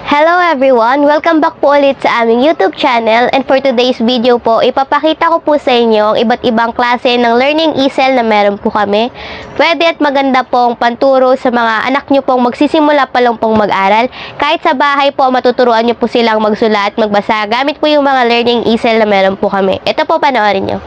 Hello everyone! Welcome back po ulit sa aming YouTube channel, and for today's video po, ipapakita ko po sa inyo ang iba't ibang klase ng learning easel na meron po kami. Pwede at maganda pong panturo sa mga anak nyo pong magsisimula pa lang pong mag-aral. Kahit sa bahay po, matuturuan nyo po silang magsulat, magbasa, gamit po yung mga learning easel na meron po kami. Ito po, panoorin nyo.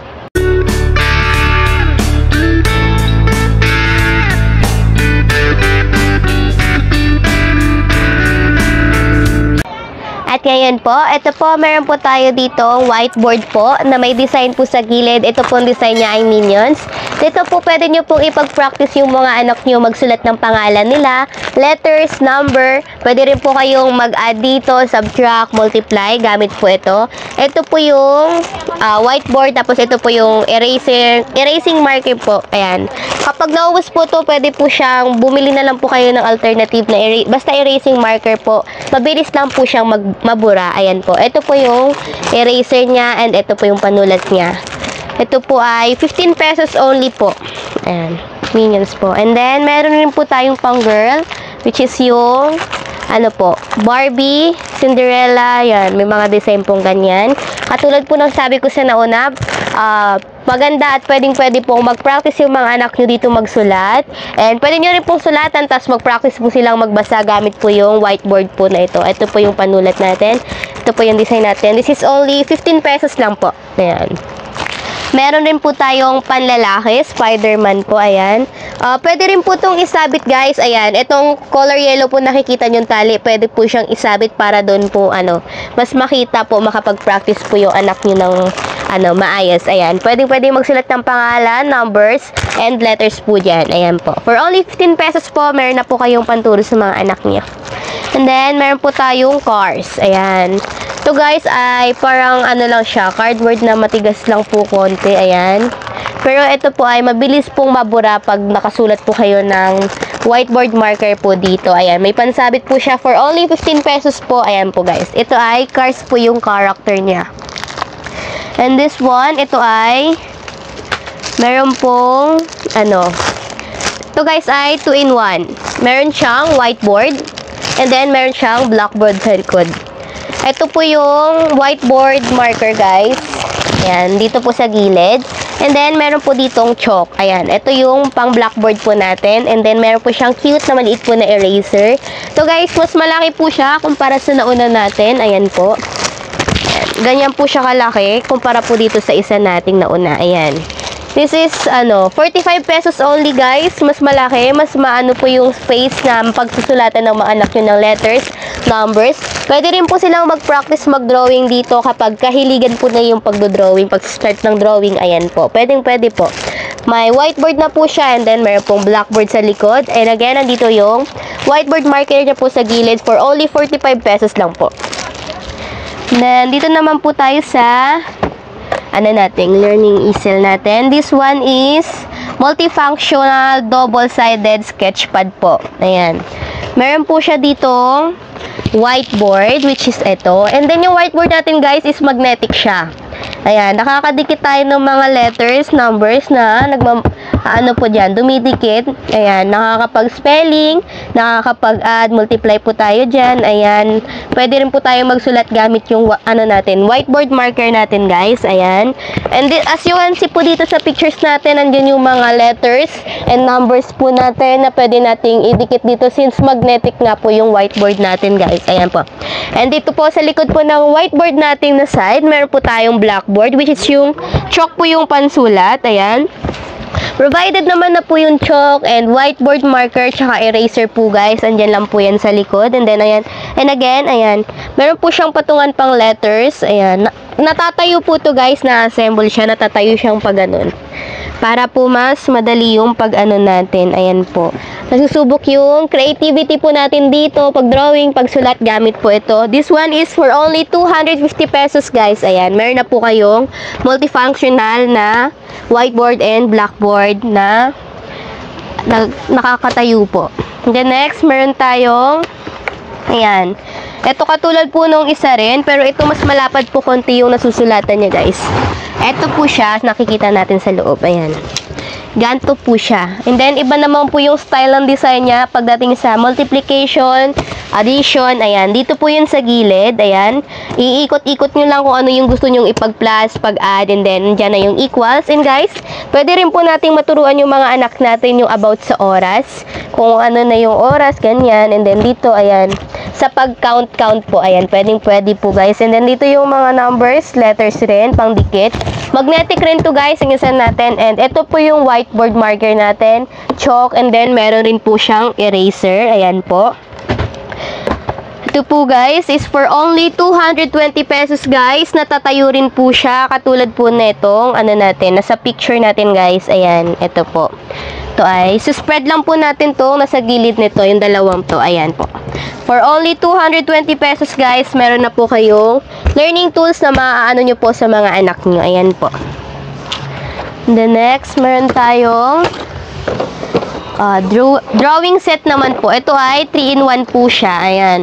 At ngayon po, ito po, meron po tayo dito whiteboard po na may design po sa gilid. Ito po ang design niya ay minions. Dito po pwede nyo pong ipag-practice yung mga anak nyo magsulat ng pangalan nila, letters, number. Pwede rin po kayong mag-add dito, subtract, multiply, gamit po ito. Ito po yung whiteboard, tapos ito po yung erasing marker po. Ayan. Kapag naubos po to, pwede po siyang bumili na lang po kayo ng alternative na basta erasing marker po. Mabilis lang po siyang mabura. Ayan po. Ito po yung eraser niya, and ito po yung panulat niya. Ito po ay 15 pesos only po. Ayan. Minions po. And then, meron rin po tayong pang girl, which is yung ano po, Barbie, Cinderella, yan. May mga design pong ganyan. Katulad po ng sabi ko sa nauna, maganda at pwedeng-pwede pong mag-practice yung mga anak nyo dito magsulat. And pwede nyo rin pong sulatan, tapos mag-practice po silang magbasa gamit po yung whiteboard po na ito. Ito po yung panulat natin. Ito po yung design natin. This is only 15 pesos lang po. Ayan. Meron rin po tayong panlalaki, Spider-Man po, ayan. Pwede rin po itong isabit, guys, ayan. Itong color yellow po nakikita nyo tali, pwede po siyang isabit para doon po, mas makita po, makapag-practice po yung anak nyo ng, maayos, ayan. Pwede magsulat ng pangalan, numbers, and letters po dyan, ayan po. For only 15 pesos po, meron na po kayong panturo sa mga anak nyo. And then, meron po tayong cars, ayan. Ito guys ay parang lang siya, cardboard na matigas lang po konti, ayan. Pero ito po ay mabilis pong mabura pag nakasulat po kayo ng whiteboard marker po dito. Ayan, may pansabit po siya for only 15 pesos po. Ayan po guys. Ito ay cars po yung character niya. And this one, ito ay meron pong ito guys ay 2-in-1. Meron siyang whiteboard, and then meron siyang blackboard sa likod. Ito po yung whiteboard marker, guys. Ayan, dito po sa gilid. And then, meron po ditong chalk. Ayan, ito yung pang blackboard po natin. And then, meron po siyang cute na maliit po na eraser. So, guys, mas malaki po siya kumpara sa nauna natin. Ayan po. Ayan, ganyan po siya kalaki kumpara po dito sa isa nating nauna. Ayan. This is, 45 pesos only, guys. Mas malaki, mas maano po yung space na pagsusulatan ng mga anak nyo ng letters, numbers. Pwede rin po silang mag-practice mag-drawing dito kapag kahiligan po na yung pag-drawing, pag-start ng drawing. Ayan po. Pwede po. May whiteboard na po siya, and then meron pong blackboard sa likod. And again, nandito yung whiteboard marker niya po sa gilid for only 45 pesos lang po. Then, dito naman po tayo sa nating learning easel natin. This one is multifunctional double-sided sketchpad po. Ayan. Meron po siya ditong whiteboard, which is ito. And then yung whiteboard natin, guys, is magnetic siya. Ayan, nakakadikit tayo ng mga letters, numbers na po dyan, dumidikit. Ayan, nakakapag-spelling, nakakapag-add, multiply po tayo dyan. Ayan, pwede rin po tayo magsulat gamit yung natin, whiteboard marker natin, guys. Ayan. And as you can see po dito sa pictures natin, nandiyan yung mga letters and numbers po natin na pwede nating idikit dito since magnetic nga po yung whiteboard natin, guys. Ayan po. And dito po sa likod po ng whiteboard natin na side, meron po tayong blackboard, which is yung chalk po yung pansulat. Ayan. Provided naman na po yung chalk and whiteboard marker tsaka eraser po, guys. Andyan lang po yan sa likod. And then, ayan. And again, ayan. Meron po siyang patungan pang letters. Ayan. Natatayo po to, guys. Na-assemble siya. Natatayo siyang pag ganun. Para po mas madali yung pag natin. Ayan po. Nasusubok yung creativity po natin dito. Pag-drawing, pag-sulat, gamit po ito. This one is for only 250 pesos, guys. Ayan. Meron na po kayong multifunctional na whiteboard and blackboard na nakakatayo po. And then next, meron tayong ayan. Ito katulad po nung isa rin, pero ito mas malapad po konti yung nasusulatan niya, guys. Ito po siya, nakikita natin sa loob. Ayan. Ganto po siya. And then, iba naman po yung style ng design niya pagdating sa multiplication, addition, ayan. Dito po yun sa gilid, ayan. Iikot-ikot nyo lang kung ano yung gusto nyong ipag-plus, pag-add, and then dyan na yung equals. And guys, pwede rin po nating maturuan yung mga anak natin yung about sa oras. Kung ano na yung oras, ganyan. And then dito, ayan. Sa pag-count-count po, ayan. Pwede po guys. And then dito yung mga numbers, letters rin, pang dikit. Magnetic rin to guys, yung isa natin. And ito po yung whiteboard marker natin, chalk, and then meron rin po siyang eraser. Ayan po. Ito po guys is for only 220 pesos guys. Natatayo rin po siya katulad po netong ano natin, nasa picture natin guys. Ayan, ito po. Ito ay spread lang po natin to nasa gilid nito, yung dalawang to. Ayan po. For only 220 pesos guys, meron na po kayong learning tools na maaano nyo po sa mga anak nyo. Ayan po. The next, meron tayong drawing set naman po. Ito ay 3-in-1 po siya. Ayan.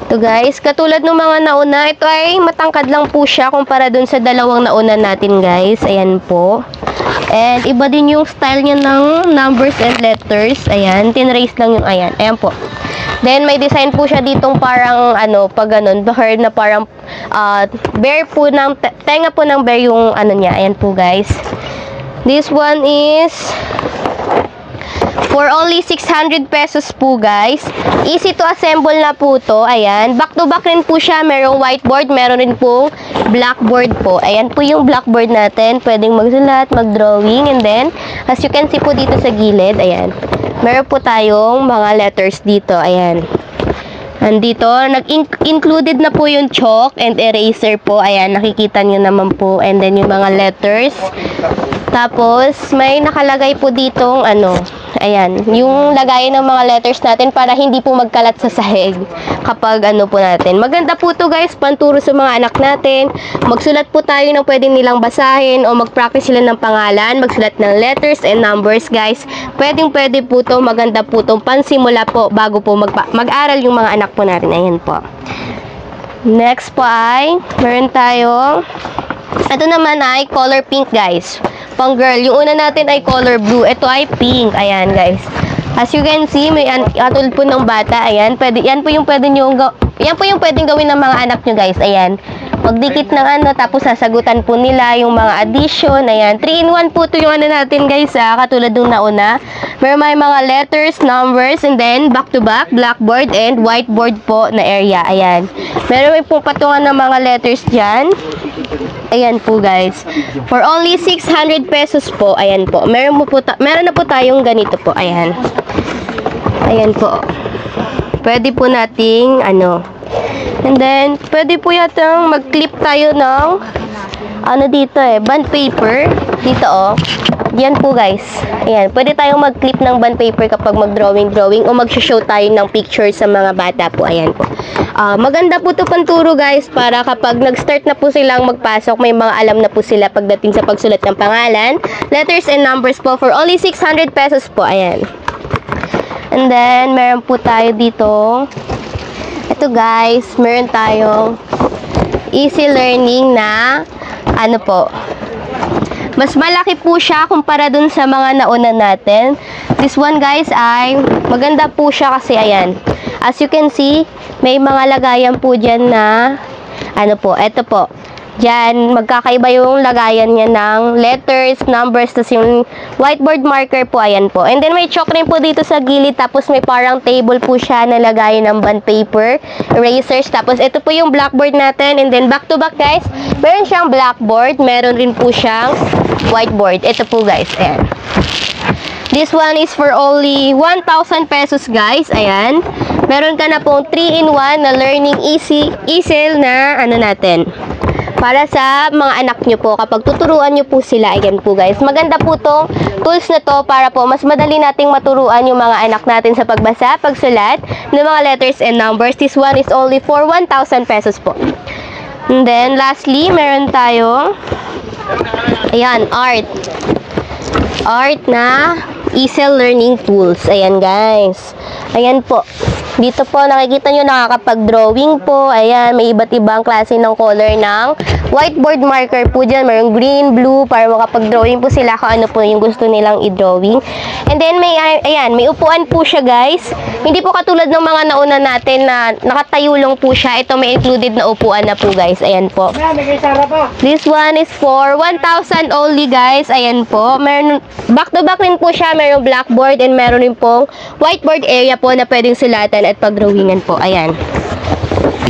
Ito guys, katulad ng mga nauna, ito ay matangkad lang po siya kumpara dun sa dalawang nauna natin guys. Ayan po. And iba din yung style niya ng numbers and letters. Ayan, tinrace lang yung ayan. Ayan po. Then may design po siya ditong parang ano, pag ganun, heard na parang bear po ng, tenga po ng bear yung ano niya. Ayan po guys. This one is for only 600 pesos po guys. Easy to assemble na po to. Ayan. Back to back rin po siya. Merong whiteboard. Meron rin pong blackboard po. Ayan po yung blackboard natin. Pwedeng magsulat, mag-drawing. And then, as you can see po dito sa gilid. Ayan. Meron po tayong mga letters dito. Ayan. Andito, included na po yung chalk and eraser po. Ayan, nakikita nyo naman po. And then yung mga letters. Tapos, may nakalagay po ditong ano, ayan, yung lagayan ng mga letters natin para hindi po magkalat sa sahig kapag ano po natin. Maganda po to guys, panturo sa mga anak natin. Magsulat po tayo ng pwedeng nilang basahin o mag-practice sila ng pangalan, magsulat ng letters and numbers guys. Pwede po to, maganda po to, pansimula po bago po mag-aral yung mga anak po natin. Ayan po. Next po ay, meron tayong, ito naman ay color pink guys. Pang girl, yung una natin ay color blue. Ito ay pink. Ayan, guys. As you can see, may katulad po ng bata. Ayan, yan po yung pwedeng gawin ng mga anak nyo, guys. Ayan. Magdikit ng ano, tapos sasagutan po nila yung mga addition. Ayan. 3-in-1 po ito yung ano natin, guys, katulad nung nauna. Meron may mga letters, numbers, and then back to back, blackboard and whiteboard po na area. Ayan. Meron may pong patungan ng mga letters dyan. Ayan po guys. For only 600 pesos po. Ayan po. Meron na po tayong ganito po. Ayan. Ayan po. Pwede po nating ano. And then, pwede po yatang mag-clip tayo ng ano dito bond paper. Dito Yan po guys. Ayan. Pwede tayong mag-clip ng bond paper kapag mag-drawing o mag-show tayo ng picture sa mga bata po. Ayan po. Maganda po ito panturo guys para kapag nag-start na po silang magpasok, may mga alam na po sila pagdating sa pagsulat ng pangalan, letters and numbers po for only 600 pesos po. Ayan. And then, meron po tayo dito. Ito guys, meron tayong easy learning na ano po. Mas malaki po siya kumpara dun sa mga nauna natin. This one guys ay maganda po siya kasi ayan. As you can see, may mga lagayan po dyan na ano po, eto po. Dyan, magkakaiba yung lagayan niya ng letters, numbers, tapos yung whiteboard marker po, ayan po. And then may chalk rin po dito sa gilid, tapos may parang table po siya na lagayan ng bond paper, erasers, tapos ito po yung blackboard natin. And then back to back guys, meron siyang blackboard, meron rin po siyang whiteboard. Ito po guys, ayan. This one is for only 1,000 pesos guys, ayan. Meron ka na pong 3-in-1 na learning easel na ano natin. Para sa mga anak nyo po, kapag tuturuan nyo po sila, ayan po guys. Maganda po tong tools na to para po mas madali nating maturuan yung mga anak natin sa pagbasa, pagsulat ng mga letters and numbers. This one is only for 1,000 pesos po. And then, lastly, meron tayong, ayan, art. Art na easel learning tools. Ayan guys. Ayan po. Dito po nakikita nyo nakakapag-drawing po. Ayan, may iba't ibang klase ng color ng whiteboard marker po dyan. Mayroong green, blue, para makapag-drawing po sila kung ano po yung gusto nilang i-drawing. And then, may upuan po siya, guys. Hindi po katulad ng mga nauna natin na nakatayo lang po siya. Ito may included na upuan na po, guys. Ayan po. This one is for 1,000 only, guys. Ayan po. Meron, back-to-back rin po siya. Mayroong blackboard and meron rin pong whiteboard area po na pwedeng sulatan at pag-drawingan po. Ayan.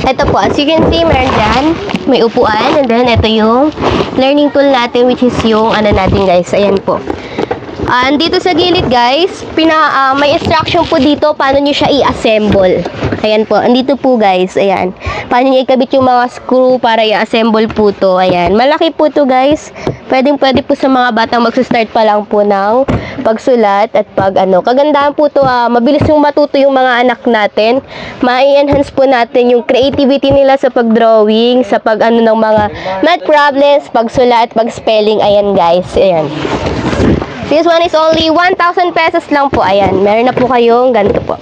Ito po, as you can see, meron dyan, may upuan, and then ito yung learning tool natin, which is yung ano natin, guys. Ayan po. Dito sa gilid, guys, may instruction po dito paano nyo siya i-assemble. Ayan po, andito po, guys. Ayan. Paano nyo ikabit yung mga screw para i-assemble po to. Ayan. Malaki po to, guys. Pwede po sa mga batang magsa-start pa lang po ng pagsulat at kagandahan po to, mabilis yung matuto yung mga anak natin. Ma-enhance po natin yung creativity nila sa pag-drawing, sa ng mga math problems, pagsulat, pag-spelling. Ayan, guys. Ayan. This one is only 1,000 pesos lang po. Ayan. Meron na po kayong ganito po.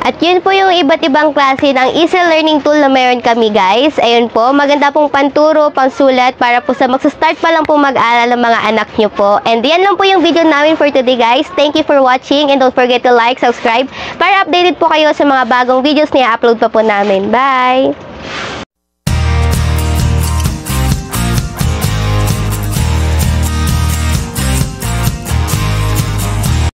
At yun po yung iba't ibang klase ng easy learning tool na meron kami, guys. Ayun po, maganda pong panturo, pangsulat para po sa magsa-start pa lang po mag-aral ng mga anak nyo po. And yan lang po yung video namin for today, guys. Thank you for watching and don't forget to like, subscribe para updated po kayo sa mga bagong videos na i-upload pa po namin. Bye!